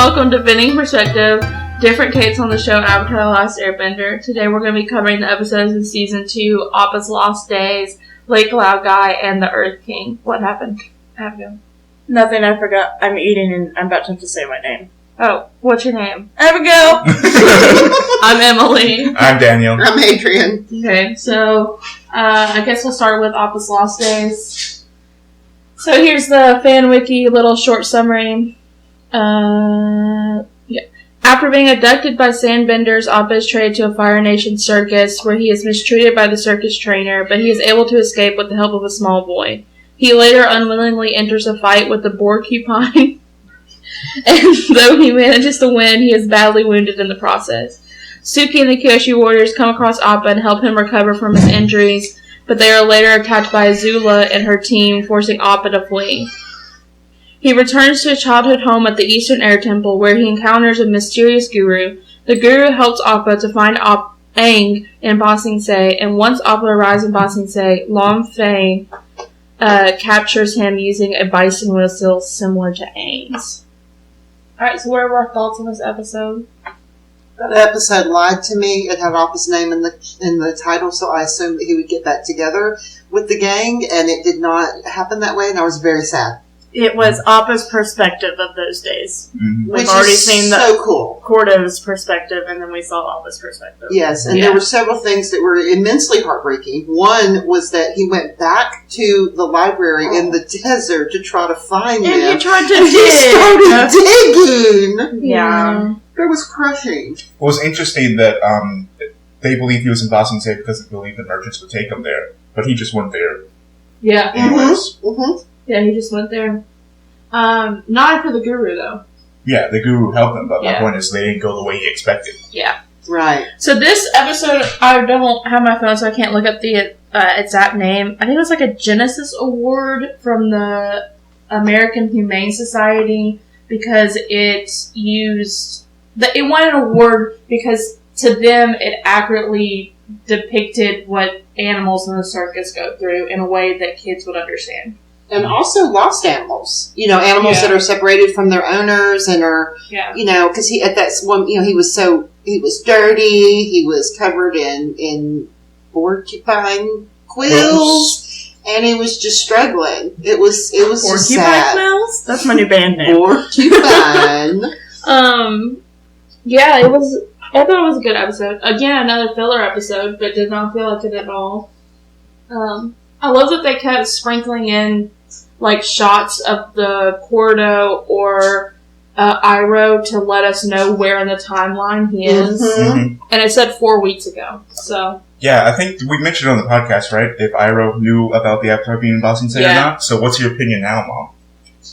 Welcome to Vending Perspective, different Kates on the show Avatar the Last Airbender. Today we're going to be covering the episodes of Season 2, Appa's Lost Days, Lake Laogai, and the Earth King. What happened? Abigail? Nothing, I forgot. I'm eating and I'm about to have to say my name. Oh, what's your name? Abigail! I'm Emily. I'm Daniel. I'm Adrian. Okay, so I guess we'll start with Appa's Lost Days. So here's the fan wiki little short summary. After being abducted by sandbenders, Appa is traded to a Fire Nation circus where he is mistreated by the circus trainer, but he is able to escape with the help of a small boy. He later unwillingly enters a fight with the porcupine, and though he manages to win, he is badly wounded in the process. Suki and the Kyoshi warriors come across Appa and help him recover from his injuries, but they are later attacked by Azula and her team, forcing Appa to flee. He returns to his childhood home at the Eastern Air Temple, where he encounters a mysterious guru. The guru helps Appa to find Aang in Ba Sing Se, and once Appa arrives in Ba Sing Se, Lam Fei captures him using a bison whistle similar to Aang's. Alright, so what are our thoughts on this episode? That episode lied to me. It had Appa's name in the title, so I assumed that he would get back together with the gang, and it did not happen that way, and I was very sad. It was Appa's perspective of those days. Mm-hmm. We've already seen so cool. Cordo's perspective, and then we saw Appa's perspective. Yes, and there were several things that were immensely heartbreaking. One was that he went back to the library in the desert to try to find them. And he tried to and he started digging! Yeah. It was crushing. It was interesting that they believed he was in Ba Sing Se because they believed the merchants would take him there, but he just went there Yeah. anyways. Mm-hmm. Yeah, he just went there. Not for the guru, though. Yeah, the guru helped them, but my Yeah. point is they didn't go the way he expected. Yeah. Right. So this episode, I don't have my phone, so I can't look up the exact name. I think it was like a Genesis Award from the American Humane Society because it won an award because to them it accurately depicted what animals in the circus go through in a way that kids would understand. And also lost animals. You know, animals that are separated from their owners and are, you know, because he was dirty, he was covered in porcupine quills, and he was just struggling. It was Porcupine sad. Quills? That's my new band name. Porcupine. Yeah, I thought it was a good episode. Again, another filler episode, but did not feel like it at all. I love that they kept sprinkling in like shots of the Cordo or Iroh to let us know where in the timeline he is. Mm-hmm. And it said 4 weeks ago. So Yeah, I think we mentioned on the podcast, right, if Iroh knew about the Avatar being in Ba Sing Se or not. So what's your opinion now, Mom?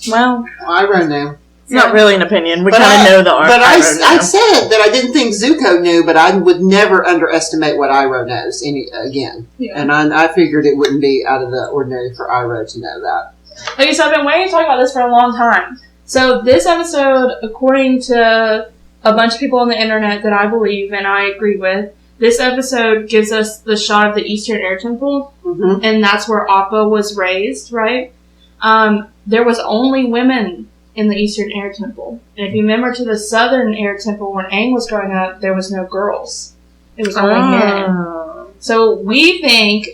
Well, Iroh knew. it's not really an opinion. We But kind of know the art. But I said that I didn't think Zuko knew, but I would never underestimate what Iroh knows again. Yeah. And I figured it wouldn't be out of the ordinary for Iroh to know that. Okay, so I've been waiting to talk about this for a long time. So this episode, according to a bunch of people on the internet that I believe and I agree with, this episode gives us the shot of the Eastern Air Temple, and that's where Appa was raised, right? There was only women in the Eastern Air Temple. And if you remember to the Southern Air Temple when Aang was growing up, there was no girls. It was only men. So we think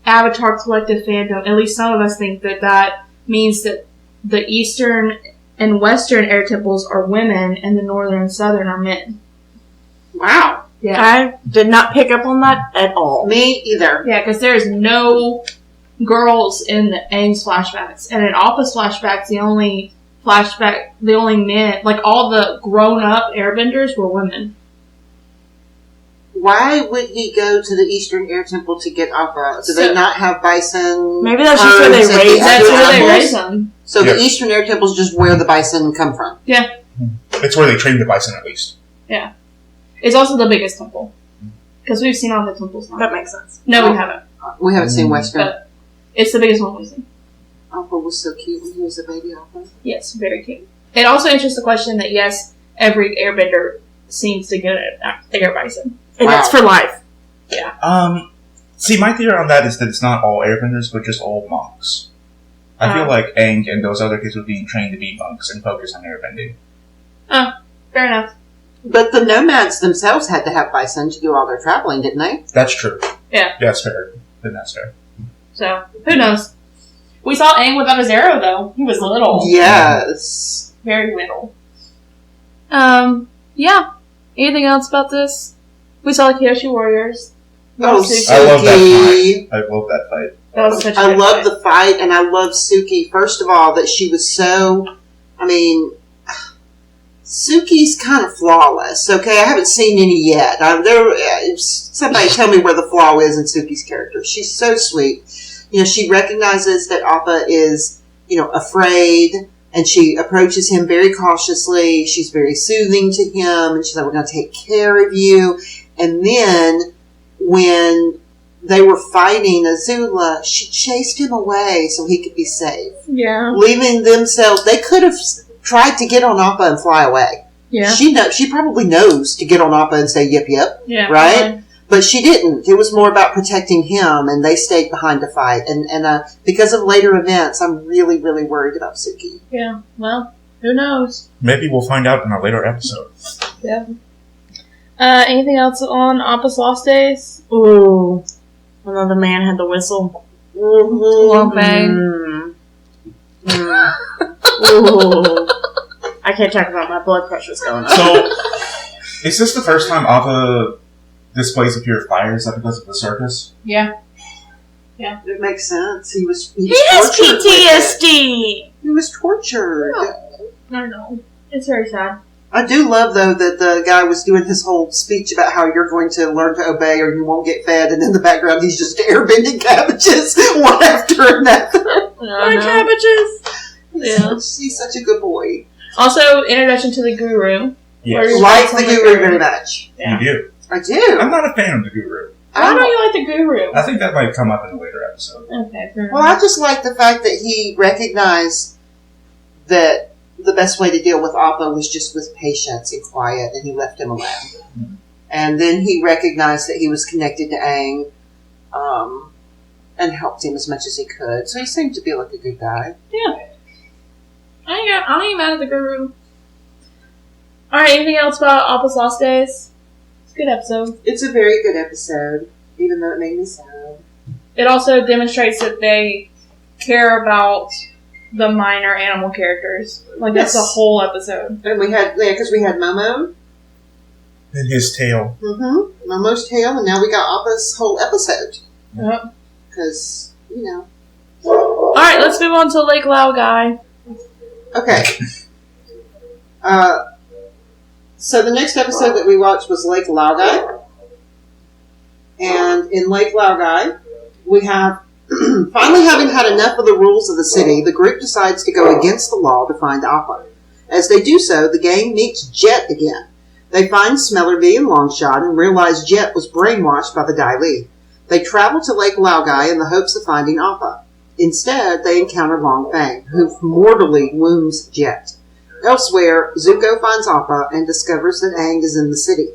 Avatar Collective Fandom, at least some of us think that means that the Eastern and Western Air Temples are women and the Northern and Southern are men. Wow. Yeah. I did not pick up on that at all. Me either. Yeah, because there's no girls in the Aang's flashbacks. And in Appa's flashbacks, the only men, like all the grown-up airbenders were women. Why would he go to the Eastern Air Temple to get Appa? Do they not have bison? Maybe that's just where they raise. That's where they raise them. So the Eastern Air Temple is just where the bison come from. Yeah. It's where they train the bison, at least. Yeah. It's also the biggest temple. Because we've seen all the temples now. That makes sense. No, we haven't. We haven't seen Western. But it's the biggest one we've seen. Appa was so cute when he was a baby Appa. Yes, very cute. It also answers the question that, yes, every airbender seems to get an air bison. And that's for life. Yeah. See, my theory on that is that it's not all airbenders, but just all monks. I feel like Aang and those other kids were being trained to be monks and focus on airbending. Oh, fair enough. But the nomads themselves had to have bison to do all their traveling, didn't they? That's true. Yeah. That's fair. Then that's fair. So, who knows? We saw Aang without his arrow, though. He was little. Yes. Very little. Yeah. Anything else about this? We saw the Kyoshi Warriors. Oh, Suki. I love that fight. I love that fight. That was such a I good love fight. the fight, and I love Suki. First of all, that she was so... I mean... Suki's kind of flawless, okay? I haven't seen any yet. Somebody tell me where the flaw is in Suki's character. She's so sweet. You know, she recognizes that Appa is, afraid, and she approaches him very cautiously. She's very soothing to him, and she's like, we're going to take care of you. And then, when they were fighting Azula, she chased him away so he could be safe. Yeah. Leaving themselves, they could have tried to get on Appa and fly away. Yeah. She probably knows to get on Appa and say yip yip, Yeah. right? Probably. But she didn't. It was more about protecting him, and they stayed behind to fight. And because of later events, I'm really, really worried about Suki. Yeah. Well, who knows? Maybe we'll find out in a later episode. Yeah. Anything else on Appa's Lost Days? Ooh. Another man had the whistle. Long Fang. Ooh. I can't talk about my blood pressure's going up. So, is this the first time Appa displays a pure fire? Is that because of the circus? Yeah. It makes sense. He was He has tortured with it. PTSD! He was tortured. I don't know. It's very sad. I do love, though, that the guy was doing his whole speech about how you're going to learn to obey or you won't get fed, and in the background he's just airbending cabbages one after another. My cabbages! Yeah. He's such a good boy. Also, introduction to the Guru. Yes. Like the Guru very much. Yeah. You do. I do. I'm not a fan of the Guru. Why don't you like the Guru? I think that might come up in a later episode. Okay, fair Well, I just like the fact that he recognized that the best way to deal with Appa was just with patience and quiet, and he left him alone. Mm-hmm. And then he recognized that he was connected to Aang, and helped him as much as he could. So he seemed to be like a good guy. Yeah. I ain't mad at the Guru. Alright, anything else about Appa's Lost Days? It's a good episode. It's a very good episode, even though it made me sad. It also demonstrates that they care about the minor animal characters. Like, that's Yes. the whole episode. And we had, because we had Momo. And his tail. Mm-hmm. Momo's tail, and now we got Appa's whole episode. Yep. Because, Alright, let's move on to Lake Lao Guy. Okay. So the next episode that we watched was Lake Laogai. And in Lake Laogai, we have, finally having had enough of the rules of the city, the group decides to go against the law to find Appa. As they do so, the gang meets Jet again. They find Smellerby and Longshot and realize Jet was brainwashed by the Dai Li. They travel to Lake Laogai in the hopes of finding Appa. Instead, they encounter Long Fang, who mortally wounds Jet. Elsewhere, Zuko finds Appa and discovers that Aang is in the city.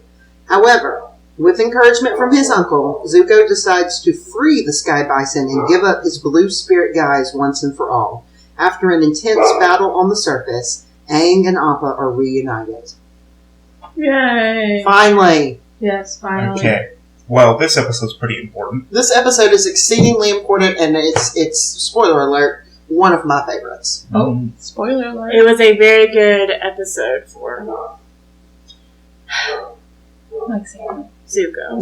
However, with encouragement from his uncle, Zuko decides to free the Sky Bison and give up his blue spirit guise once and for all. After an intense battle on the surface, Aang and Appa are reunited. Yay! Finally! Yes, finally. Okay. Well, this episode's pretty important. This episode is exceedingly important, and it's spoiler alert, one of my favorites. Oh, spoiler alert. It was a very good episode for Like Sam. Zuko.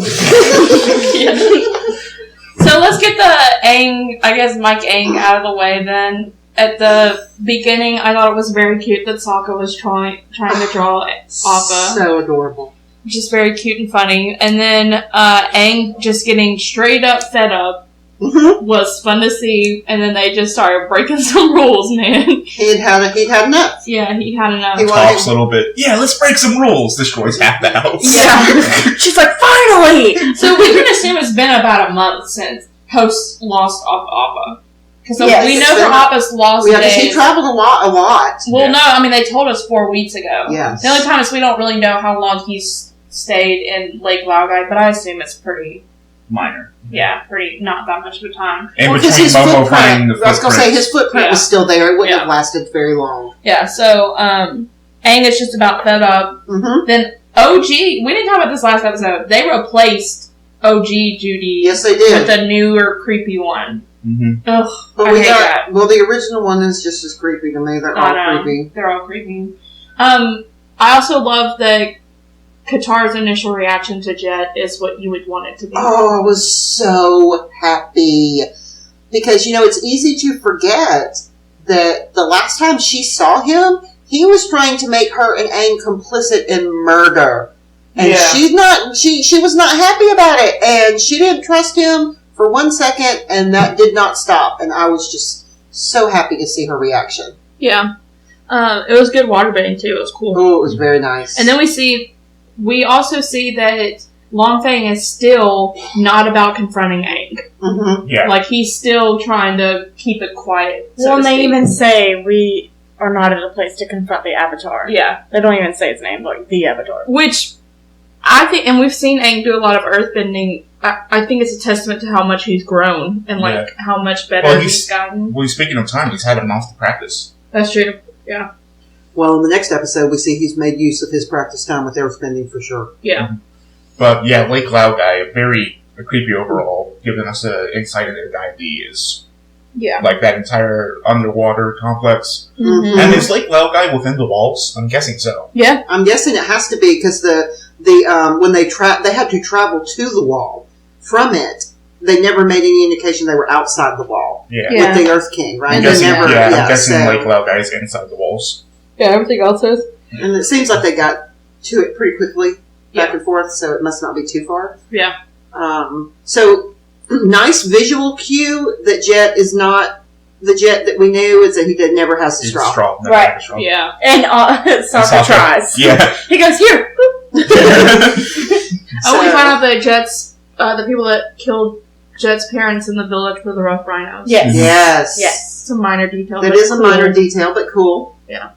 So let's get the Aang, I guess Mike Aang out of the way then. At the beginning, I thought it was very cute that Sokka was trying to draw Appa. So adorable. Which is very cute and funny. And then Aang just getting straight up fed up Mm-hmm. was fun to see. And then they just started breaking some rules, man. He'd had enough. Yeah, he had enough. He Talks a little bit. Yeah, let's break some rules. Destroys half the house. Yeah. She's like, finally! So we can assume it's been about a month since Post lost Appa. Because Yes, we it's know been from Appa's lost Yeah, because he days. traveled a lot. Well, Yeah. no, I mean, they told us 4 weeks ago. Yes. The only time is we don't really know how long he's stayed in Lake Laogai, but I assume it's pretty, Minor. pretty, not that much of a time. In Well, 'cause between his Momo finding footprint, the I was going to say, footprints. his footprint Yeah. was still there. It wouldn't Yeah. have lasted very long. Yeah, so, Aang is just about fed up. Mm-hmm. Then OG, we didn't talk about this last episode. They replaced OG Judy. Yes, they did. With a newer, creepy one. Mm-hmm. Ugh, But I hate that. well, the original one is just as creepy to me. They're all creepy. They're all creepy. I also love that Katara's initial reaction to Jet is what you would want it to be. Oh, I was so happy. Because, it's easy to forget that the last time she saw him, he was trying to make her and Aang complicit in murder. And she was not happy about it. And she didn't trust him for 1 second, and that did not stop. And I was just so happy to see her reaction. Yeah. It was good waterbending, too. It was cool. Oh, it was very nice. And then we also see that Long Feng is still not about confronting Aang. Mm-hmm. Yeah. Like, he's still trying to keep it quiet. Well, and they even say we are not at a place to confront the Avatar. Yeah. They don't even say his name, like the Avatar. Which, I think, and we've seen Aang do a lot of earthbending. I think it's a testament to how much he's grown and, how much better he's gotten. Well, speaking of time, he's had a month to practice. That's true. Yeah. Well, in the next episode, we see he's made use of his practice time with earthbending for sure. Yeah. But, yeah, Lake Lao guy, very creepy overall, giving us an insight into the guy he is. Yeah. Like that entire underwater complex. Mm-hmm. And is Lake Lao guy within the walls? I'm guessing so. Yeah. I'm guessing it has to be because when they had to travel to the wall from it. They never made any indication they were outside the wall. Yeah. With the Earth King, right? I'm guessing, I'm guessing Lake Lao guy is inside the walls. Yeah, everything else is. And it seems like they got to it pretty quickly, back and forth, so it must not be too far. Yeah. So, nice visual cue that Jet is not the Jet that we knew, is that he never has the He's straw. never Right. had a straw. Yeah. And Sokka tries. Yeah. He goes, here! We found out that Jet's, the people that killed Jet's parents in the village were the Rough Rhinos. Yes. Yes. Yes. It's a minor detail. That but is a cool. minor detail, but cool. Yeah.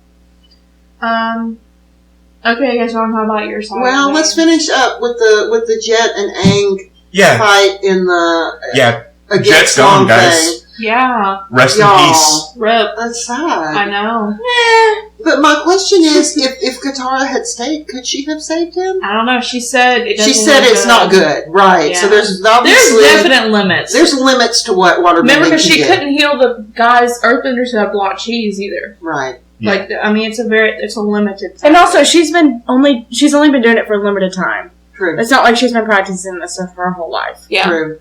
Okay, I guess I'll talk about your side. Well, let's finish up with the Jet and Aang fight in the Jet's against gone, Long guys. Feng. Yeah. Rest in peace. Rip. That's sad. I know. But my question is, if Katara had stayed, could she have saved him? I don't know. She said it doesn't She said look it's not good, right? Yeah. So there's obviously definite limits. There's limits to what waterbending Remember, because can she get. couldn't heal the guys, earthbenders who have blocked cheese either. Right. Yeah. Like, I mean, it's a limited. And also, she's only been doing it for a limited time. True. It's not like she's been practicing this stuff for her whole life. Yeah. True.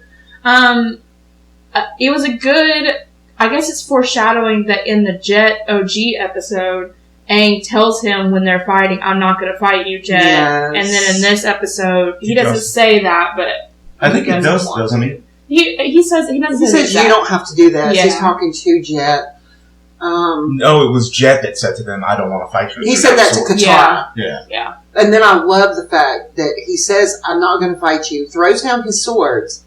It was a good. I guess it's foreshadowing that in the Jet OG episode, Aang tells him when they're fighting, "I'm not going to fight you, Jet." Yes. And then in this episode, he doesn't does. say that, but I think he does, want doesn't to. he? He says he doesn't. He say says that. you don't have to do that. Yeah. He's talking to Jet. No, it was Jet that said to them, "I don't want to fight you." He said that to Katara. Yeah. Yeah. And then I love the fact that he says, "I'm not going to fight you," throws down his swords,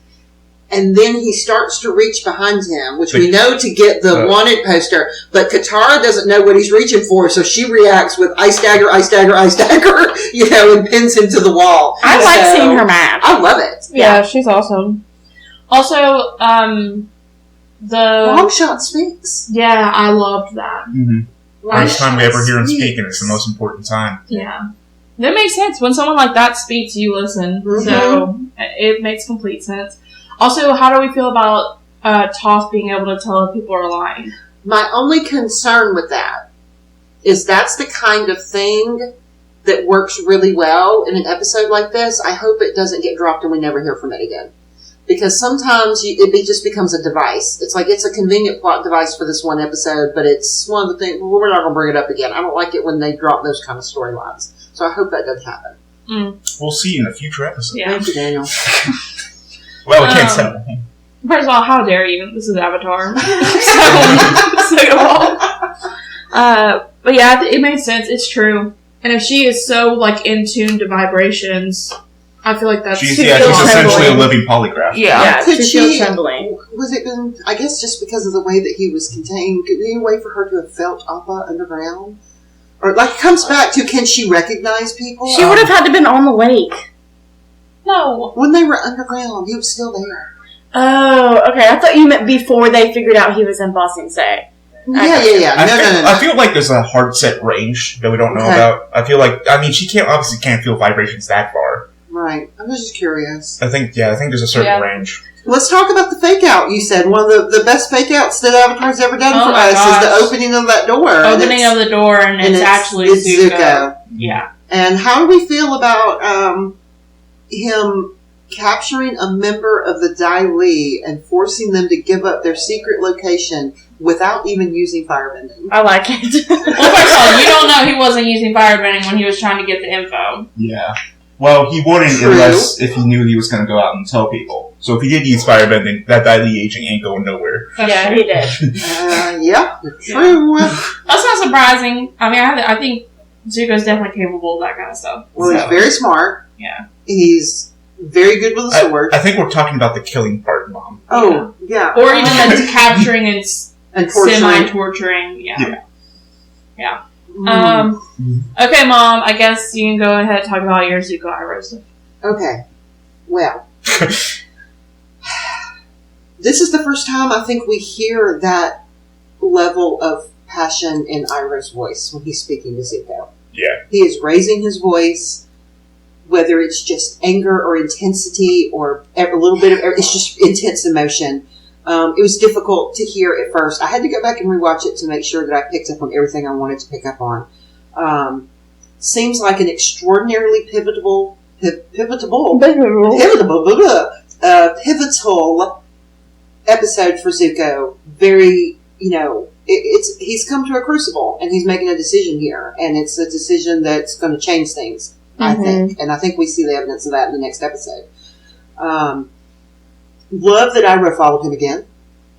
and then he starts to reach behind him, which we know to get the wanted poster, but Katara doesn't know what he's reaching for, so she reacts with ice dagger, ice dagger, ice dagger, and pins him to the wall. I like seeing her mad. I love it. Yeah, she's awesome. Also, the Long shot speaks. Yeah, I loved that. Mm-hmm. First time we ever hear him speak, and it's the most important time. Yeah. That makes sense. When someone like that speaks, you listen. Mm-hmm. So, it makes complete sense. Also, how do we feel about Toph being able to tell if people are lying? My only concern with that is that's the kind of thing that works really well in an episode like this. I hope it doesn't get dropped and we never hear from it again. Because sometimes it just becomes a device. It's like it's a convenient plot device for this one episode, but it's one of the things, we're not going to bring it up again. I don't like it when they drop those kind of storylines. So I hope that doesn't happen. We'll see in a future episode. Yeah. Thank you, Daniel. Well, we can't tell. First of all, how dare you? This is Avatar. Second of all. But yeah, it made sense. It's true. And if she is so, in tune to vibrations, I feel like that's... She's essentially a living polygraph. Yeah. Could she feels trembling. Was it been, I guess just because of the way that he was contained, could any way for her to have felt Appa underground? Or, it comes back to, can she recognize people? She would have had to been on the lake. No. When they were underground, he was still there. Oh, okay. I thought you meant before they figured out he was in Ba Sing Se. Yeah. No. I feel like there's a hard set range that we don't know about. I feel like, she can't feel vibrations that far. Right. I was just curious. I think there's a certain range. Let's talk about the fake out. You said one of the best fake outs that Avatar's ever done for us is the opening of that door. Opening of the door, and it's actually Zuko. Yeah. And how do we feel about him capturing a member of the Dai Li and forcing them to give up their secret location without even using firebending? I like it. Well, first of all, you don't know he wasn't using firebending when he was trying to get the info. Yeah. Well, he wouldn't unless if he knew he was going to go out and tell people. So if he did use firebending, that Dai Li agent ain't going nowhere. Yeah, he did. True. That's not surprising. I think Zuko's definitely capable of that kind of stuff. Well, he's very smart. Yeah. He's very good with a sword. I think we're talking about the killing part, Mom. Oh, yeah. Or even the capturing and semi-torturing. Yeah. Okay, Mom, I guess you can go ahead and talk about your Zuko Iroh stuff. Okay. Well, this is the first time I think we hear that level of passion in Iroh's voice when he's speaking to Zuko. Yeah. He is raising his voice, whether it's just anger or intensity or a little bit of, it's just intense emotion. It was difficult to hear at first. I had to go back and rewatch it to make sure that I picked up on everything I wanted to pick up on. Seems like an extraordinarily pivotal episode for Zuko. Very, he's come to a crucible and he's making a decision here, and it's a decision that's going to change things. I think, and I think we see the evidence of that in the next episode. Love that Iroh followed him again.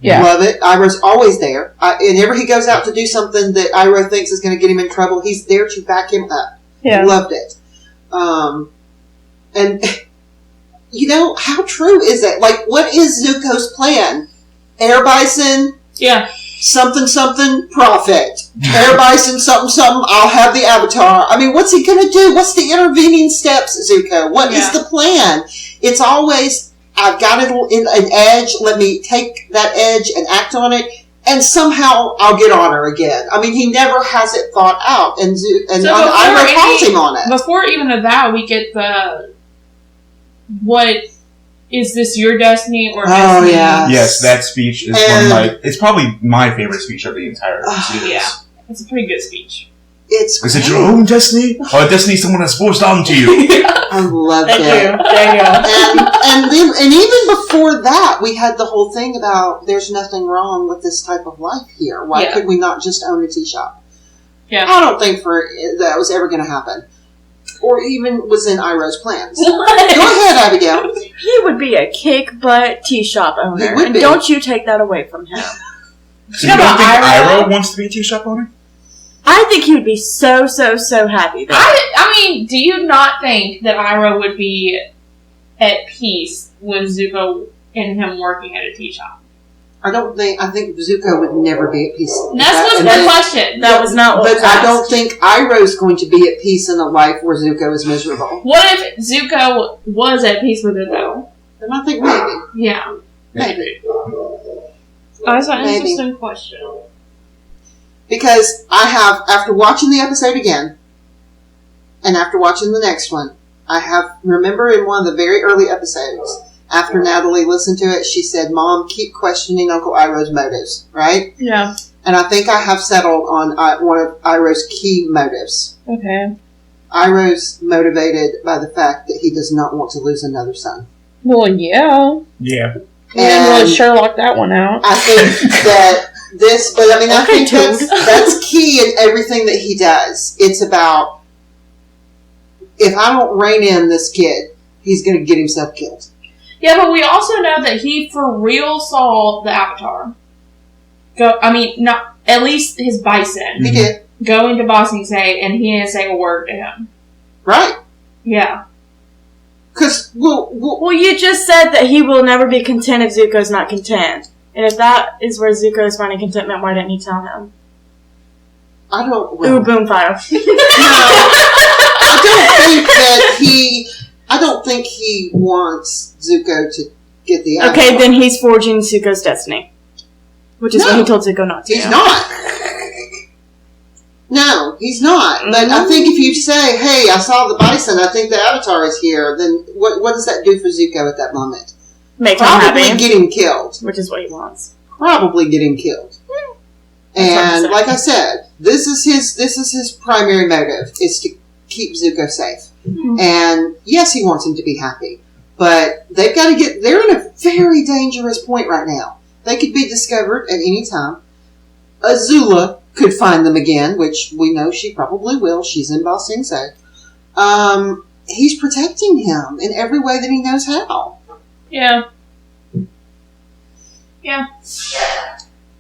Yeah. Love it. Iroh's always there. Whenever he goes out to do something that Iroh thinks is going to get him in trouble, he's there to back him up. Yeah. Loved it. And, how true is that? Like, what is Zuko's plan? Air Bison? Yeah. Something, profit. Air Bison, something, I'll have the Avatar. I mean, what's he going to do? What's the intervening steps, Zuko? What is the plan? It's always, I've got it in an edge, let me take that edge and act on it, and somehow I'll get honor again. I mean, he never has it thought out, and Iroh calls him on it. Before even of that, we get what is this your destiny or destiny? Yeah. Yes, that speech is it's probably my favorite speech of the entire series. Yeah, it's a pretty good speech. Is it your own destiny or a destiny someone has forced onto you? I love it. There you go. And even before that, we had the whole thing about there's nothing wrong with this type of life here. Why could we not just own a tea shop? Yeah. I don't think that was ever going to happen. Or even was in Iroh's plans. Go ahead, Abigail. He would be a kick-butt tea shop owner. And don't you take that away from him. So you don't think Iroh wants to be a tea shop owner? I think he would be so happy there. I mean, do you not think that Iroh would be at peace with Zuko and him working at a tea shop? I think Zuko would never be at peace. That was the question. That was not what was asked. I don't think Iroh's going to be at peace in a life where Zuko is miserable. What if Zuko was at peace with it, though? Then I think maybe. Yeah. Maybe. Oh, that's an interesting question. Because after watching the episode again, and after watching the next one, remember in one of the very early episodes, after Natalie listened to it, she said, Mom, keep questioning Uncle Iroh's motives, right? Yeah. And I think I have settled on one of Iroh's key motives. Okay. Iroh's motivated by the fact that he does not want to lose another son. Well, yeah. Yeah. We didn't really Sherlock that one out. I think that I think that's key in everything that he does. It's about, if I don't rein in this kid, he's going to get himself killed. Yeah, but we also know that he for real saw the Avatar. Not at least his bison. He did. Go into Bossing Say, and he didn't say a word to him. Right. Yeah. Because, well, you just said that he will never be content if Zuko's not content. And if that is where Zuko is finding contentment, why didn't he tell him? I don't... Ooh, boom fire. No. I don't think he wants Zuko to get the Avatar. Okay, then he's forging Zuko's destiny. Which is what he told Zuko not to. He's not. No, he's not. But I think if you say, hey, I saw the bison, I think the Avatar is here, then what does that do for Zuko at that moment? Make him Probably happy. get him killed. Which is what he wants. Probably get him killed. And like I said, this is his primary motive, is to keep Zuko safe. Mm-hmm. And yes, he wants him to be happy. But they've got to they're in a very dangerous point right now. They could be discovered at any time. Azula could find them again, which we know she probably will. She's in Ba Sing Se. He's protecting him in every way that he knows how. Yeah. Yeah.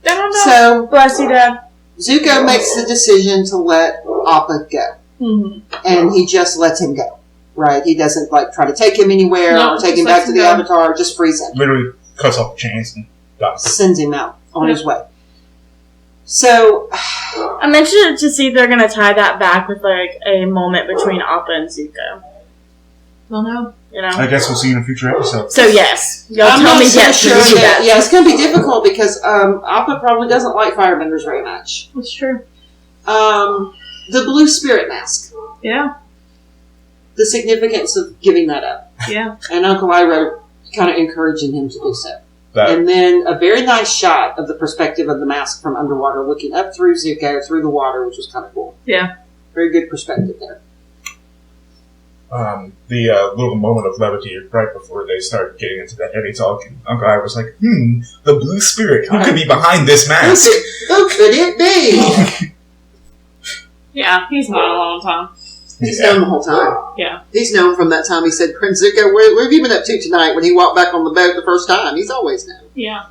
I don't know. So, bless you, Dad. Zuko makes the decision to let Appa go. Mm-hmm. And he just lets him go. Right? He doesn't try to take him anywhere or take him back to the Avatar. Just freeze him. Literally cuts off the chains and sends him out on his way. So, I'm interested to see if they're going to tie that back with a moment between Appa and Zuko. Don't know. You know? I guess we'll see in a future episode. So yes, y'all I'm tell not me so yes. Sure yeah, it's going to be difficult because Appa probably doesn't like firebenders very much. That's true. The blue spirit mask. Yeah. The significance of giving that up. Yeah. And Uncle Iroh kind of encouraging him to do so. And then a very nice shot of the perspective of the mask from underwater, looking up through Zuko, through the water, which was kind of cool. Yeah. Very good perspective there. The little moment of levity right before they start getting into the heavy talk, Uncle I was like, the blue spirit, who could be behind this mask? Who could it be? Yeah, he's known a long time. He's known the whole time. Yeah. He's known from that time he said, Prince Zuko, where have you been up to tonight when he walked back on the boat the first time? He's always known. Yeah.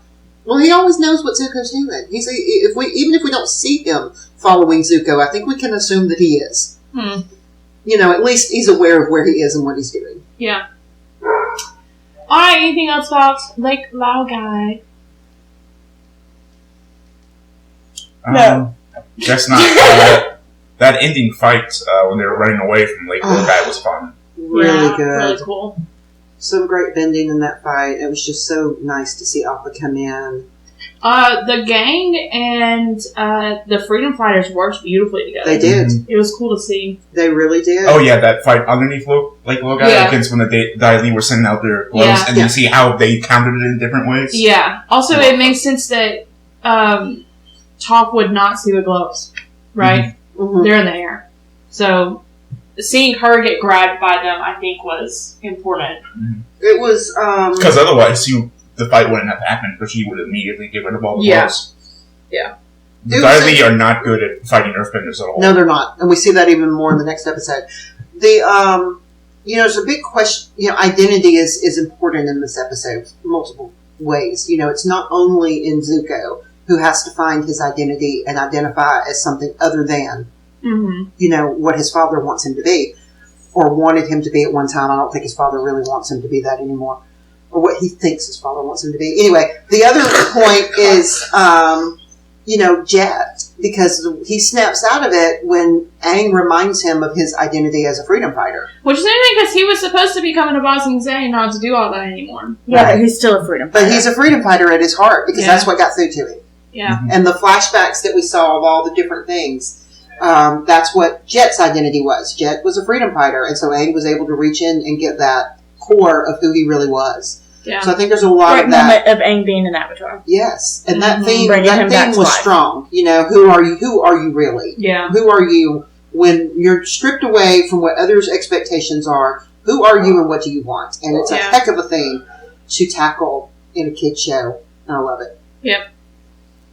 Well, he always knows what Zuko's doing. Even if we don't see him following Zuko, I think we can assume that he is. You know, at least he's aware of where he is and what he's doing. Yeah. Alright, anything else about Lake Laogai? No. Guess not. That ending fight when they were running away from Lake Laogai was fun. Really good. Really cool. Some great bending in that fight. It was just so nice to see Appa come in. The gang and the freedom fighters worked beautifully together. They did. It was cool to see. They really did. Oh yeah, that fight underneath Lake Laogai against when the Dai Li were sending out their gloves, and you see how they countered it in different ways. Yeah. Also, it makes sense that Toph would not see the gloves, right? Mm-hmm. They're in the air. So, seeing her get grabbed by them, I think, was important. Mm-hmm. It was... Because otherwise, the fight wouldn't have happened, because she would immediately get rid of all the gloves. Yeah. The Dai Li are not good at fighting earthbenders at all. No, they're not. And we see that even more in the next episode. There's a big question. Identity is important in this episode in multiple ways. It's not only in Zuko, who has to find his identity and identify as something other than, what his father wants him to be, or wanted him to be at one time. I don't think his father really wants him to be that anymore, or what he thinks his father wants him to be. Anyway, the other point is, Jet, because he snaps out of it when Aang reminds him of his identity as a freedom fighter. Which is interesting because he was supposed to be coming to Ba Sing Se and not to do all that anymore. Yeah, but he's still a freedom fighter. But he's a freedom fighter at his heart, because that's what got through to him. Yeah. And the flashbacks that we saw of all the different things, that's what Jet's identity was. Jet was a freedom fighter, and so Aang was able to reach in and get that core of who he really was. Yeah. So I think there's a lot of that. Moment of Aang being an Avatar. Yes, and that theme was life. strong. Who are you? Who are you really? Yeah. Who are you when you're stripped away from what others' expectations are? Who are you and what do you want? And it's a heck of a thing to tackle in a kid's show, and I love it. Yep.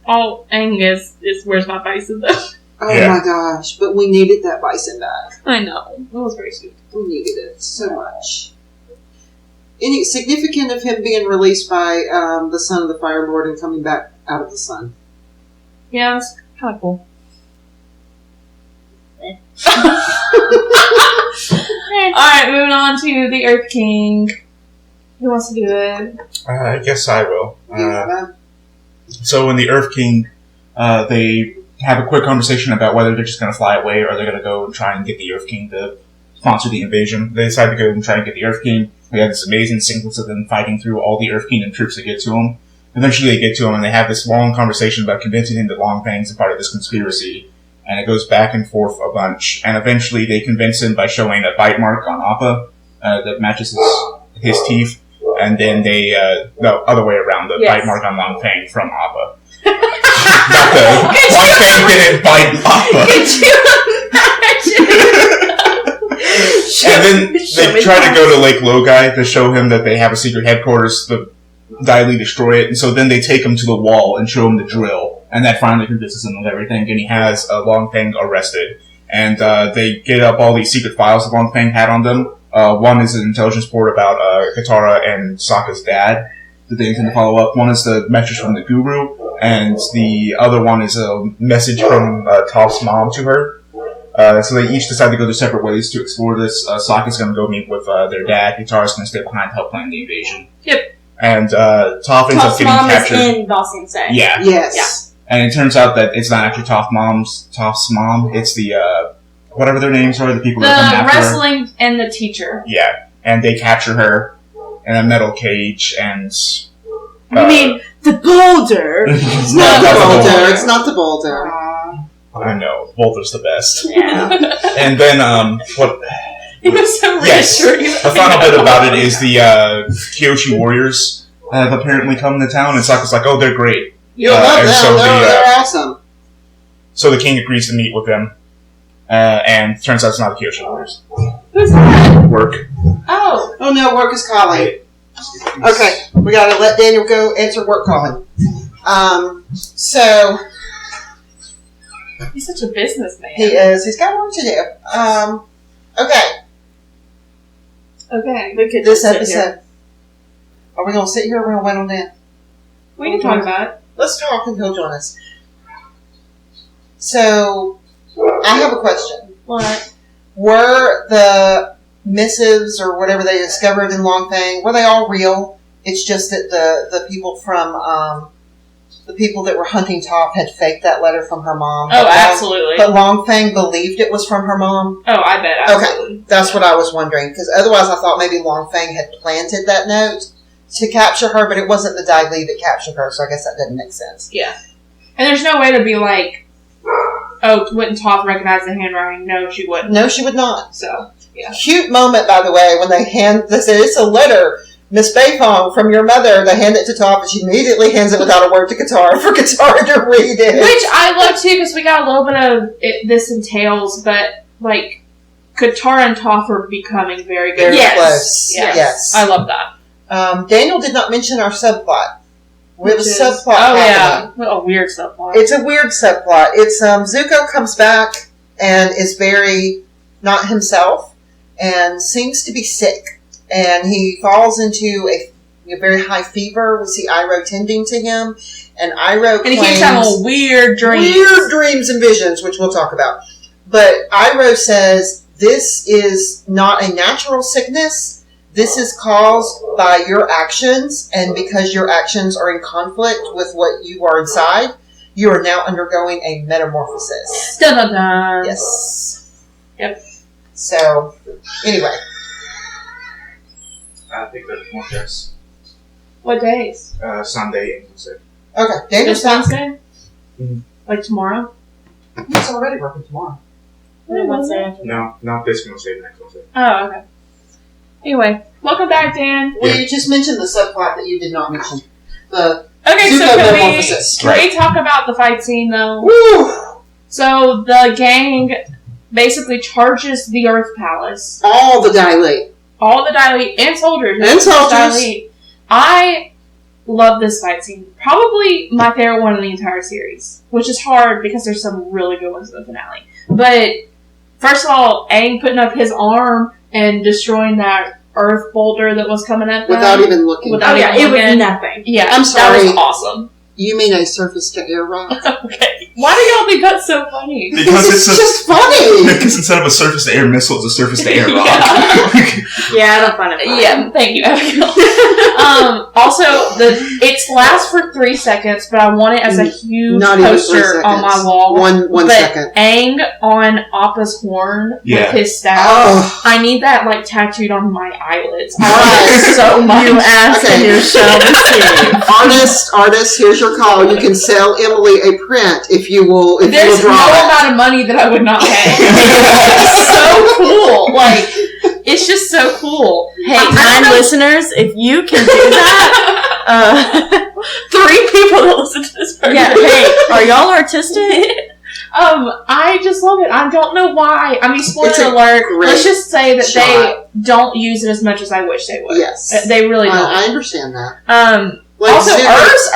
All Aang is where's my bison though? Oh my gosh! But we needed that bison back. I know. It was very sweet. We needed it so much. Any significant of him being released by the son of the Fire Lord and coming back out of the sun? Yeah, that's kind of cool. Alright, moving on to the Earth King. Who wants to do it? I guess I will. So in the Earth King, they have a quick conversation about whether they're just going to fly away or they're going to go and try and get the Earth King to sponsor the invasion. They decide to go and try and get the Earth King. We have this amazing sequence of them fighting through all the Earth Kingdom troops that get to him. Eventually they get to him and they have this long conversation about convincing him that Long Fang's a part of this conspiracy. and it goes back and forth a bunch. And eventually they convince him by showing a bite mark on Appa that matches his teeth. And then they, no, other way around, the bite mark on Long Fang from Appa. Not the, Long Fang didn't bite Appa. Could you imagine? And then they try to go to Lake Logai to show him that they have a secret headquarters, the Dai Li destroy it, and so then they take him to the wall and show him the drill, and that finally convinces him of everything, and he has Long Fang arrested. And they get up all these secret files that Long Fang had on them. One is an intelligence report about Katara and Sokka's dad that they intend to follow up. One is the message from the Guru, and the other one is a message from Toph's mom to her. So they each decide to go their separate ways to explore this. Sokka's going to go meet with their dad. Katara's going to stay behind to help plan the invasion. Yep. And Toph ends up getting captured. Toph's mom is in Ba Sing Se. Yeah. Yes. Yeah. And it turns out that it's not actually Toph's mom. It's the whatever their names are, the people that come after wrestling her. And the teacher. Yeah. And they capture her in a metal cage and... You mean the boulder? It's not the boulder. It's not the boulder. I know. Boulder's the best. Yeah. And then, what... It was so reassuring. Yes. The final bit about it is the Kyoshi warriors have apparently come to town, and Sokka's like, oh, they're great. You'll love them. So they're awesome. So the king agrees to meet with them, and turns out it's not the Kyoshi warriors. Who's that? Work. Oh. Oh, no, work is calling. Okay, we gotta let Daniel go answer work calling. So... He's such a businessman. He is. He's got work to do. Okay. Okay. We could This just sit episode. here. Are we going to sit here or are we going to wait on Dan? We can talk about it. Let's talk and he'll join us. So, I have a question. What? Were the missives or whatever they discovered in Long Fang, were they all real? It's just that the people from... the people that were hunting Toph had faked that letter from her mom. Oh, absolutely. But Long Fang believed it was from her mom. Oh, I bet. Absolutely. Okay, that's what I was wondering. Because otherwise I thought maybe Long Fang had planted that note to capture her, but it wasn't the Dai Li that captured her, so I guess that doesn't make sense. Yeah. And there's no way to be like, oh, wouldn't Toph recognize the handwriting? No, she wouldn't. No, she would not. So, yeah. Cute moment, by the way, when they say, it's a letter, Miss Beifong, from your mother. They hand it to Toph, and she immediately hands it without a word to Katara for Katara to read it. Which I love, too, because we got a little bit of this entails, but, like, Katara and Toph are becoming very good. Very close. Yes. I love that. Daniel did not mention our subplot. We have a subplot Oh, happening. yeah. A weird subplot. It's a weird subplot. It's, Zuko comes back and is very not himself and seems to be sick. And he falls into a very high fever. We see Iroh tending to him. And Iroh And he keeps having weird dreams. Weird dreams and visions, which we'll talk about. But Iroh says, this is not a natural sickness. This is caused by your actions. And because your actions are in conflict with what you are inside, you are now undergoing a metamorphosis. Dun dun dun. Yes. Yep. So, anyway. I think there's more days. What days? Sunday and Wednesday. Okay, Daniel's This Wednesday? Mm-hmm. Like tomorrow? He's already working tomorrow. No, not this Wednesday, the next Wednesday. Oh, okay. Anyway, welcome back, Dan. Well, you just mentioned the subplot that you did not mention. The Okay, so Zuko can metamorphosis. we talk about the fight scene, though? Woo! So, the gang basically charges the Earth Palace. All the Dai Li. All the Dai Li and soldiers. And soldiers. Dai Li. I love this fight scene. Probably my favorite one in the entire series. Which is hard because there's some really good ones in the finale. But, first of all, Aang putting up his arm and destroying that earth boulder that was coming at them. Without even looking. Without even it looking. was nothing. Yeah, I'm sorry. That was awesome. You mean a surface-to-air rock? Okay. Why do y'all think that's so funny? Because it's just funny! Because instead of a surface-to-air missile, it's a surface-to-air rock. Yeah, I don't find it funny. Yeah, thank you, Abigail. Also, it lasts for 3 seconds, but I want it as a huge Not even 3 poster on my seconds. wall. One second. Aang on Appa's horn with his staff. Oh. I need that tattooed on my eyelids. I love it so much. You asked and you shall receive. Artist, here's your call. You can sell Emily a print if you will. If There's you will draw no amount of money that I would not pay. It's so cool. Like, it's just so cool. Hey, 9 listeners, if you can do that, 3 people that listen to this person. yeah. Hey, are y'all artistic? I just love it. I don't know why. I mean, spoiler alert. Let's just say that they don't use it as much as I wish they would. Yes, they really don't. I understand that. Like also, Aang's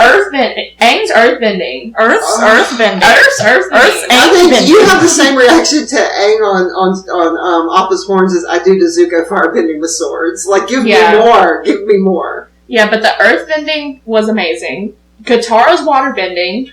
earthbending. Earthbending. I think you have the same reaction to Aang on Appa's horns as I do to Zuko firebending with swords. Like, give me more. Give me more. Yeah, but the earthbending was amazing. Katara's waterbending.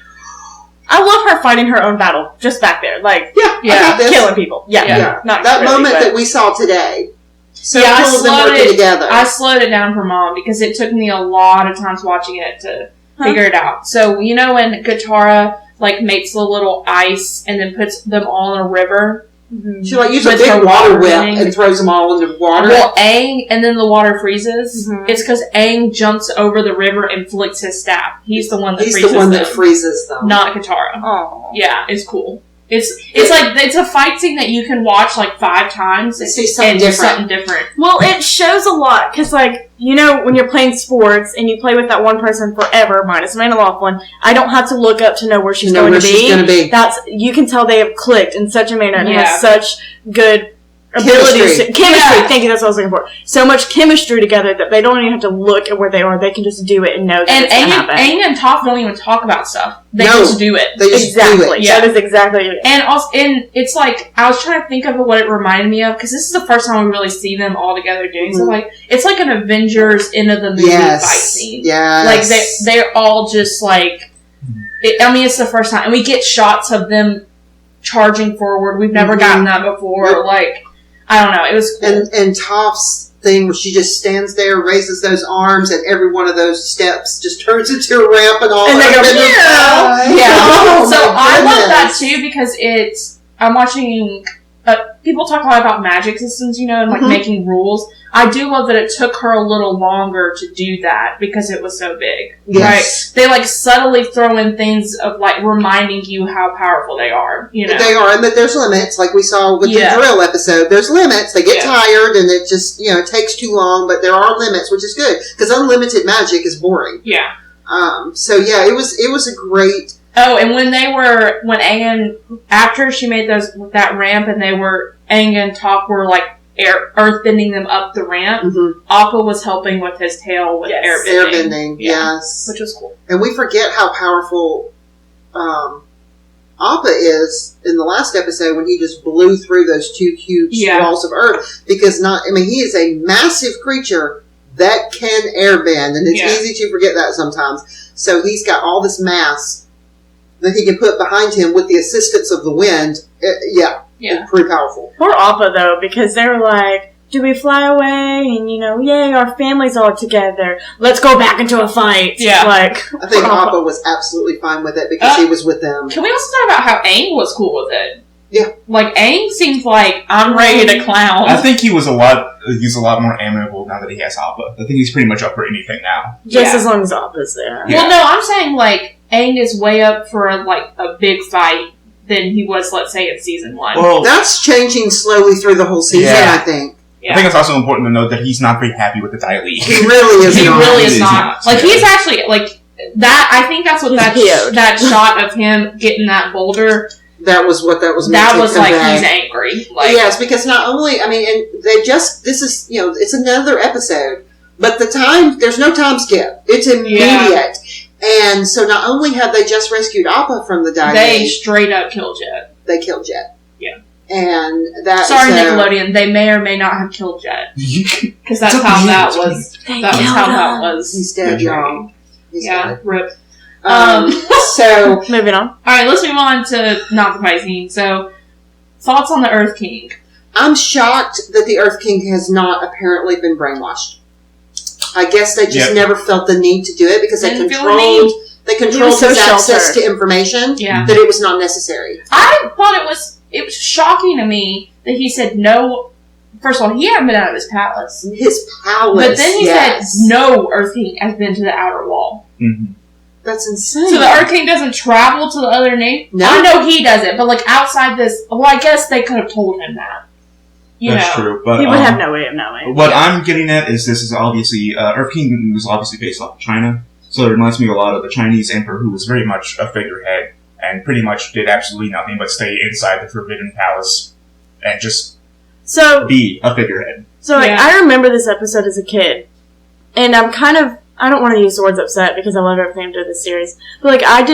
I love her fighting her own battle, just back there, like killing people. Yeah. Not that really, moment that we saw today. So cool of them working together. I slowed it down for Mom because it took me a lot of times watching it to figure it out. So you know when Katara makes the little ice and then puts them all in a river. Mm-hmm. She uses a big water whip and throws them all into water. Well, Aang, and then the water freezes. Mm-hmm. It's because Aang jumps over the river and flicks his staff. He's the one that freezes them. Not Katara. Oh, yeah, it's cool. It's a fight scene that you can watch 5 times and see something different. Well, it shows a lot because, when you're playing sports and you play with that one person forever, minus Amanda Laughlin, I don't have to look up to know where she's going to be. You can tell they have clicked in such a manner and have such good abilities. Chemistry. Yeah. Thank you. That's what I was looking for. So much chemistry together that they don't even have to look at where they are. They can just do it and know that it's going to happen. Aang and Toph don't even talk about stuff. They just do it. They just do it. Yeah. That is exactly it. And also, it's I was trying to think of what it reminded me of because this is the first time we really see them all together doing something. It's like an Avengers end of the movie fight scene. Yes. They're all just it's the first time, and we get shots of them charging forward. We've never gotten that before. Yep. I don't know. It was cool. And Toph's thing where she just stands there, raises those arms, and every one of those steps just turns into a ramp and all. And they go, yeah. So I love that too because I'm watching people talk a lot about magic systems, and making rules. I do love that it took her a little longer to do that because it was so big. Yes. Right? They subtly throw in things of reminding you how powerful they are. They are, and that there's limits, like we saw with the drill episode. There's limits. They get tired, and it just it takes too long. But there are limits, which is good because unlimited magic is boring. Yeah. It was a great. Oh, and when Aang, after she made that ramp, and Aang and Toph were earthbending them up the ramp, Appa was helping with his tail with airbending. Yes. Which was cool. And we forget how powerful Appa is in the last episode when he just blew through those 2 huge walls of earth. Because he is a massive creature that can airbend, and it's easy to forget that sometimes. So he's got all this mass that he can put behind him with the assistance of the wind. It's pretty powerful. Poor Appa, though, because they're like, do we fly away? And, yay, our family's all together. Let's go back into a fight. Yeah. I think Appa was absolutely fine with it because he was with them. Can we also talk about how Aang was cool with it? Yeah. Aang seems like, I'm ready to clown. I think he's a lot more amiable now that he has Appa. I think he's pretty much up for anything now. Just as long as Appa's there. Yeah. Well, no, I'm saying, Aang is way up for, a big fight than he was, let's say, in season 1. Well, that's changing slowly through the whole season, I think. Yeah. I think it's also important to note that he's not very happy with the Dai Li. He really is not. He really is not. He's actually, that, I think that's what that shot of him getting that boulder... That was what that was meant That to was convey. He's angry. Yes, because not only, and this is, it's another episode, but there's no time skip. It's immediate. And so not only have they just rescued Appa from the Dai Li, they straight up killed Jet. They killed Jet. Yeah. And that. Sorry, Nickelodeon. They may or may not have killed Jet. Because that's how that was. That was. He's dead, y'all. He's dead. Rip. So moving on. All right, let's move on to not the fight scene. So, thoughts on the Earth King? I'm shocked that the Earth King has not apparently been brainwashed. I guess they just never felt the need to do it because they controlled his access to information. Yeah. That it was not necessary. I thought it was shocking to me that he said no. First of all, he hadn't been out of his palace. His palace, but then he said no Earth King has been to the outer wall. Mm-hmm. That's insane. So the Earth King doesn't travel to the other nation? No. I know he doesn't, but like outside this, well, I guess they could have told him that. That's true. But, he would have no way of knowing. What I'm getting at is this is obviously, Earth King was obviously based off of China, so it reminds me a lot of the Chinese emperor who was very much a figurehead and pretty much did absolutely nothing but stay inside the Forbidden Palace and just be a figurehead. So I remember this episode as a kid, and I'm kind of, I don't want to use the words upset because I love everything to this series, but like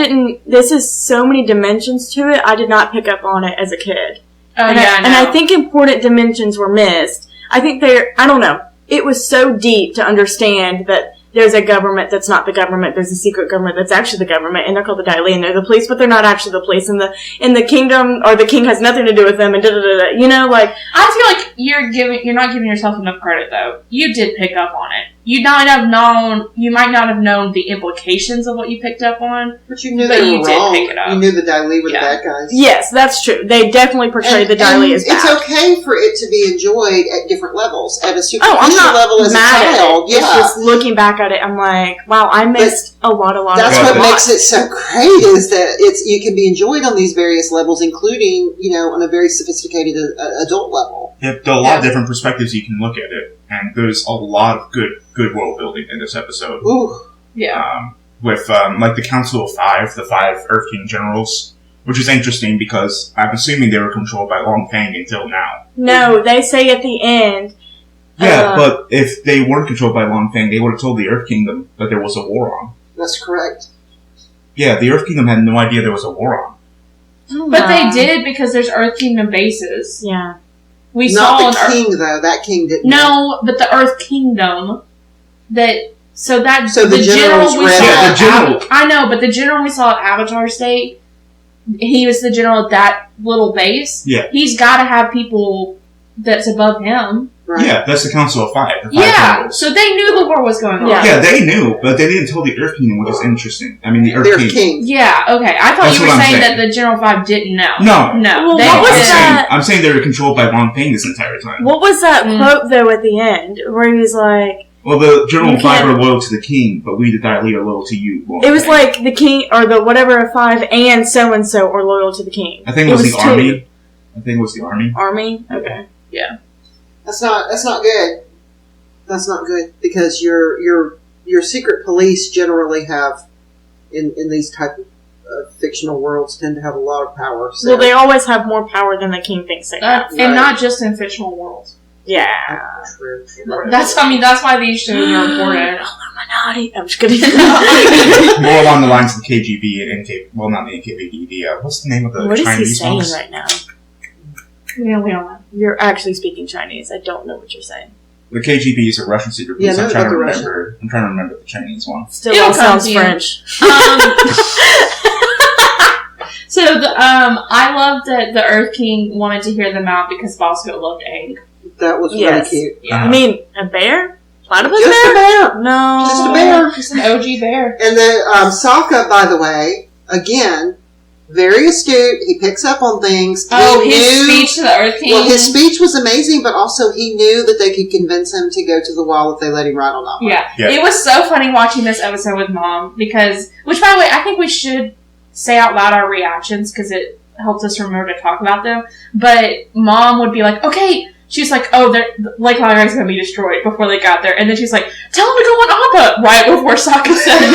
this is so many dimensions to it, I did not pick up on it as a kid. And I think important dimensions were missed. I think I don't know. It was so deep to understand that there's a government that's not the government. There's a secret government that's actually the government, and they're called the Dai Li, and they're the police, but they're not actually the police. And the kingdom, or the king has nothing to do with them, and da-da-da-da. You know, like... I feel like you're not giving yourself enough credit, though. You did pick up on it. You might not have known the implications of what you picked up on, but you knew they were wrong. Did pick it up. You knew the Dai Li were the bad guys. Yes, that's true. They definitely portrayed the Dai Li as bad. It's okay for it to be enjoyed at different levels. At a superficial level as a child. Yeah. It's just looking back at it, I'm like, wow, I missed a lot of That's what makes it so great, is that you can be enjoyed on these various levels, including, on a very sophisticated adult level. Yeah, there are a lot of different perspectives you can look at it, and there's a lot of good world building in this episode. Ooh. Yeah. With like the Council of Five, the 5 Earth King generals, which is interesting because I'm assuming they were controlled by Long Feng until now. No, they say at the end. Yeah, but if they weren't controlled by Long Feng, they would have told the Earth Kingdom that there was a war on. That's correct. Yeah, the Earth Kingdom had no idea there was a war on. But they did, because there's Earth Kingdom bases. Yeah. Not the king, though. That king didn't. No, but the Earth Kingdom. So the general we saw. I know, but the general we saw at Avatar State, he was the general at that little base. Yeah. He's got to have people that's above him. Right. Yeah, that's the Council of Five. The 5 generals. So they knew the war was going on. Yeah, they knew, but they didn't tell the Earth Kingdom, which is interesting. I mean, the Earth King. Yeah, okay. I thought you were saying that the General 5 didn't know. No. Well, I'm saying they were controlled by Long Feng this entire time. What was that quote, though, at the end, where he was like... Well, the General 5 are loyal to the king, but we, the Dai Li, are loyal to you. It was like the king, or the whatever 5 and so-and-so are loyal to the king. I think it was the army. I think it was the army. Army? Okay. Yeah. That's not good. That's not good, because your secret police generally have, in these type of fictional worlds, tend to have a lot of power. So. Well, they always have more power than the king thinks they have. And not just in fictional worlds. Yeah. True. That's why these shows are important. Illuminati. I'm just kidding. More along the lines of the KGB and not the NKVD. What's the name of the Chinese What is he saying ones? right now? We don't know. You're actually speaking Chinese. I don't know what you're saying. The KGB is a Russian secret police. I'm trying to remember the Chinese one. Still all sounds French. So I loved that the Earth King wanted to hear them out because Bosco loved Aang. That was really cute. Yeah. You mean a bear? Platypus Just bear? a bear. No. Just a bear. Just an OG bear. And then Sokka, by the way, again, very astute. He picks up on things. His speech to the Earth King. Well, his speech was amazing, but also he knew that they could convince him to go to the wall if they let him ride on that one. Yeah. It was so funny watching this episode with Mom, which, by the way, I think we should say out loud our reactions because it helps us remember to talk about them. But Mom would be like, okay. She's like, Lake Laga's gonna be destroyed before they got there. And then she's like, tell him to go on Appa! Right before Sokka said it.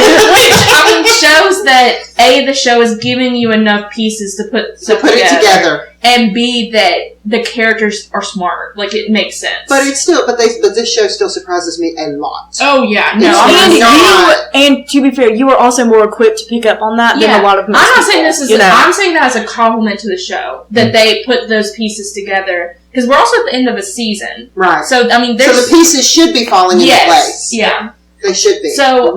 Which, shows that, A, the show is giving you enough pieces to put it together. And B, that the characters are smart. Like, it makes sense. But it's still, but this show still surprises me a lot. Oh, yeah. No, and to be fair, you were also more equipped to pick up on that than a lot of I'm not saying this is, I'm saying that as a compliment to the show. That they put those pieces together. Because we're also at the end of a season. Right. So, I mean, so the pieces should be falling into place. Yeah. They should be. So,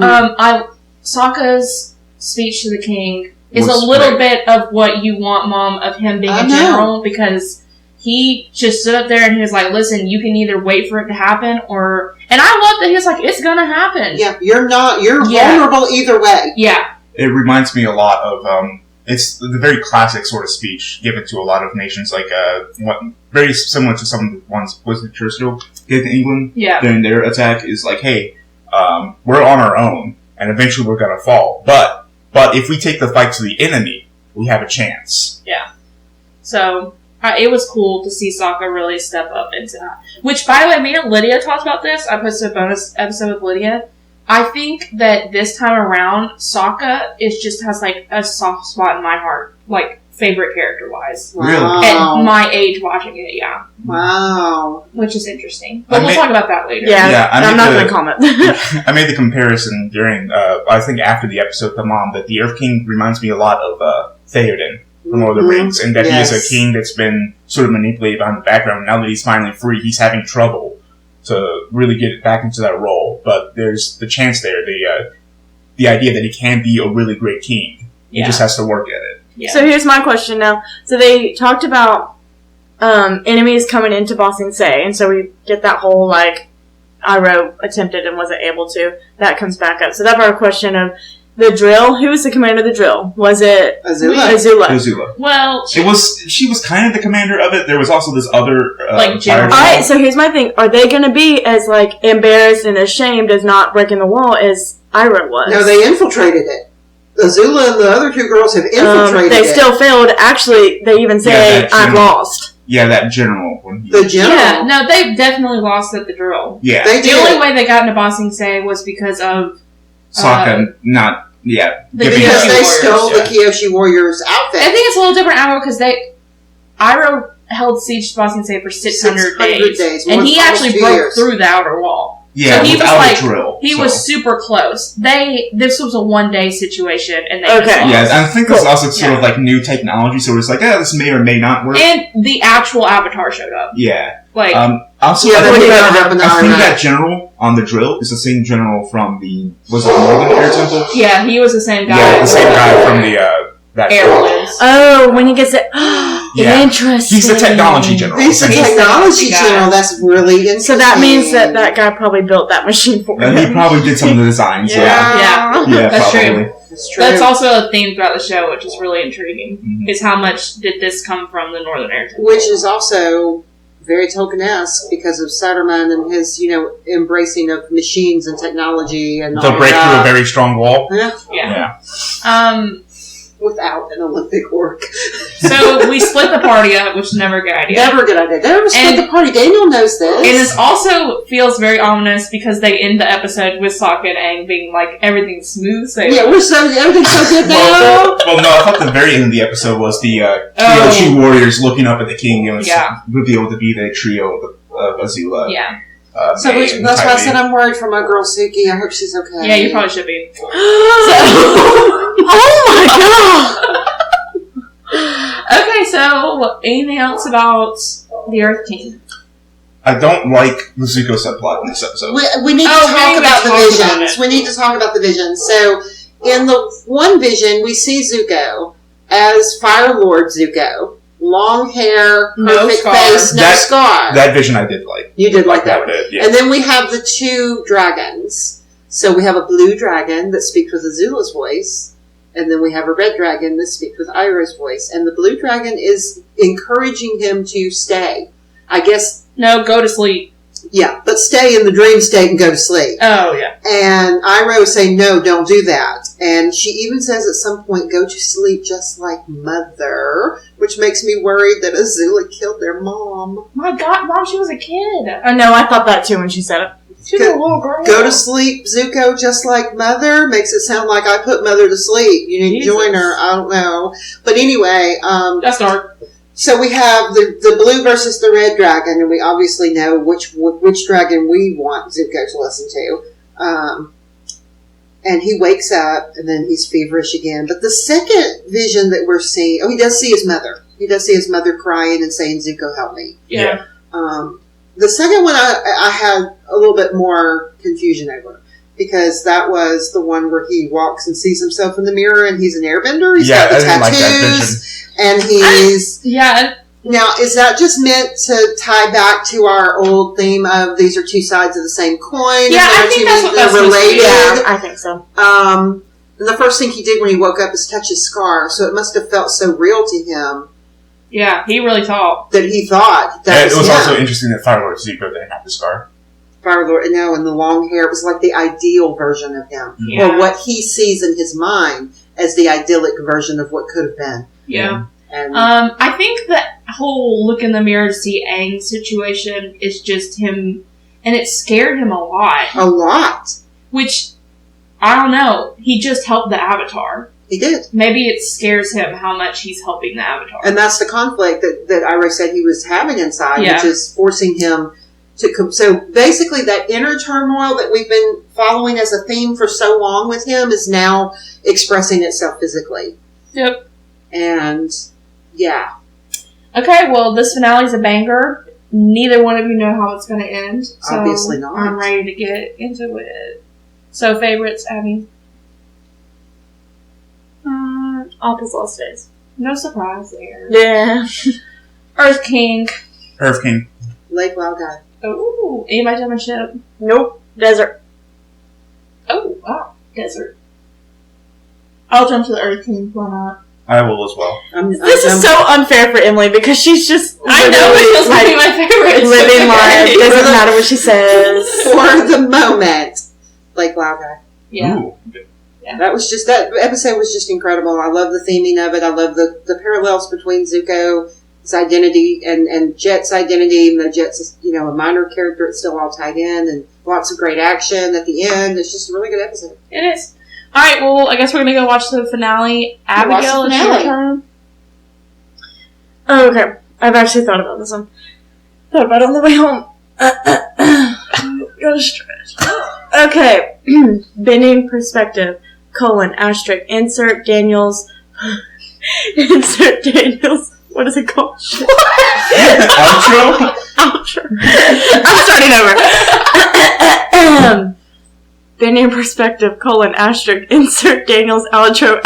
Sokka's speech to the king is a little bit of what you want, Mom, of him being a general, because he just stood up there and he was like, listen, you can either wait for it to happen or... And I love that he was like, it's gonna happen. Yeah, you're vulnerable either way. Yeah. It reminds me a lot of, it's the very classic sort of speech given to a lot of nations, like, very similar to some of the ones Churchill did in England during their attack, is like, hey, we're on our own, and eventually we're gonna fall, but But if we take the fight to the enemy, we have a chance. Yeah. So, it was cool to see Sokka really step up into that. Which, by the way, me and Lydia talked about this. I posted a bonus episode with Lydia. I think that this time around, Sokka has like a soft spot in my heart. Like, favorite character-wise. Really? At my age watching it, yeah. Wow. Which is interesting. But we'll talk about that later. Yeah, I'm not going to comment. I made the comparison during, I think after the episode with Mom, that the Earth King reminds me a lot of Theoden from Lord of the Rings, and that he is a king that's been sort of manipulated behind the background. Now that he's finally free, he's having trouble to really get back into that role. But there's the chance there, the idea that he can be a really great king. He just has to work at it. Yeah. So here's my question now. So they talked about enemies coming into Ba Sing Se, and so we get that whole, like, Iroh attempted and wasn't able to. That comes back up. So that brought a question of the drill. Who was the commander of the drill? Was it Azula? Well, she was kind of the commander of it. There was also this other general. Alright, so here's my thing. Are they going to be as, like, embarrassed and ashamed as not breaking the wall as Iroh was? No, they infiltrated it. Azula and the other two girls have infiltrated they it. still failed. Actually, they even say, I've lost. Yeah, that general. The general? Yeah, no, they definitely lost at the drill. Yeah. The only way they got into Ba Sing Se was because of Sokka because they stole the Kyoshi Warriors outfit. I think it's a little different, Iroh, because Iroh held siege to Ba Sing Se for 600 days. And he actually broke through the outer wall. Yeah, so he without was a drill. He was super close. This was a one-day situation, and they Yeah, I think this is also sort of like new technology, so it's like, this may or may not work. And the actual Avatar showed up. Yeah. Like, also, I think that general on the drill is the same general from the Northern Air Temple? Yeah, he was the same guy. Yeah, the same guy from the Airlands. Oh, when he gets it. Interesting. He's the technology general. He's the technology general. That's really interesting. So that means that guy probably built that machine for him. And he probably did some of the designs. Yeah, that's probably. True. That's also a theme throughout the show, which is really intriguing. Mm-hmm. Is how much did this come from the Northern Air Temple? Which is also very Tolkien-esque because of Saruman and his, embracing of machines and technology and to break through a very strong wall. Yeah. Without an Olympic work. So we split the party up, which is never a good idea. Never a good idea. Never split the party. Daniel knows this. And it also feels very ominous because they end the episode with Sokka and Aang being like, everything's smooth sailing. Yeah, everything's so good now. Well, no, I thought the very end of the episode was the Kyoshi warriors looking up at the king and revealed to be the trio of Azula. Yeah. That's why I said I'm worried for my girl Suki. I hope she's okay. Yeah, you probably should be. Oh my god! Okay, so anything else about the Earth King? I don't like the Zuko subplot in this episode. We need to talk about the visions. We need to talk about the visions. So, in the one vision, we see Zuko as Fire Lord Zuko. Long hair, perfect face, no scar. That vision I did like. You did like that one. Yeah. And then we have the two dragons. So we have a blue dragon that speaks with Azula's voice. And then we have a red dragon that speaks with Iroh's voice. And the blue dragon is encouraging him to stay. I guess... No, go to sleep. Yeah, but stay in the dream state and go to sleep. Oh, yeah. And Iroh is saying, no, don't do that. And she even says at some point, go to sleep just like Mother, which makes me worried that Azula killed their mom. My God, Mom, she was a kid. Oh, no, I thought that too when she said it. She was a little girl. Go to sleep, Zuko, just like Mother. Makes it sound like I put Mother to sleep. You need to join her. I don't know. But anyway. That's dark. So we have the blue versus the red dragon, and we obviously know which dragon we want Zuko to listen to. And he wakes up, and then he's feverish again. But the second vision that we're seeing, he does see his mother. He does see his mother crying and saying, Zuko, help me. Yeah. The second one I had a little bit more confusion over. Because that was the one where he walks and sees himself in the mirror, and he's an airbender. He's got the tattoos. Like that vision. And he's... Now, is that just meant to tie back to our old theme of these are two sides of the same coin? Yeah, I think that's what that's related. Yeah, I think so. And the first thing he did when he woke up is touch his scar, so it must have felt so real to him. Yeah, he really thought. That he thought. That it was also interesting that Fire Lord Zuko didn't have the scar. Fire Lord, no, and the long hair was like the ideal version of him. Yeah. Or what he sees in his mind. as the idyllic version of what could have been. Yeah. And I think that whole look in the mirror to see Aang situation is just him, and it scared him a lot. A lot. Which, I don't know, he just helped the Avatar. He did. Maybe it scares him how much he's helping the Avatar. And that's the conflict that Ira said he was having inside, which is forcing him to... So basically that inner turmoil that we've been following as a theme for so long with him is now expressing itself physically. Yep. And, yeah. Okay, well, this finale's a banger. Neither one of you know how it's going to end. So obviously not. I'm ready to get into it. So, favorites, Abby? Appa's Lost Days. No surprise there. Yeah. Earth King. Earth King. Lake Wild Guy. Oh, anybody tell my ship? Nope. Desert. Oh, wow. Desert. I'll jump to the Earth King. Why not? I will as well. This is so unfair for Emily because she's just I know it's supposed to be my favorite. Living life. Doesn't matter what she says. For the moment, Lake Wild Guy. Yeah. Ooh. Yeah. That episode was just incredible. I love the theming of it. I love the parallels between Zuko's identity and Jet's identity. Even though Jet's a minor character, it's still all tied in, and lots of great action at the end. It's just a really good episode. It is. All right, well, I guess we're going to go watch the finale. Abigail, it's your turn. Oh, okay. I've actually thought about this one. Thought about it on the way home. Gotta stretch. Okay. Bending perspective, : insert Daniel's, what is it called? Outro? Outro. I'm starting over. Bending perspective, : insert Daniel's outro,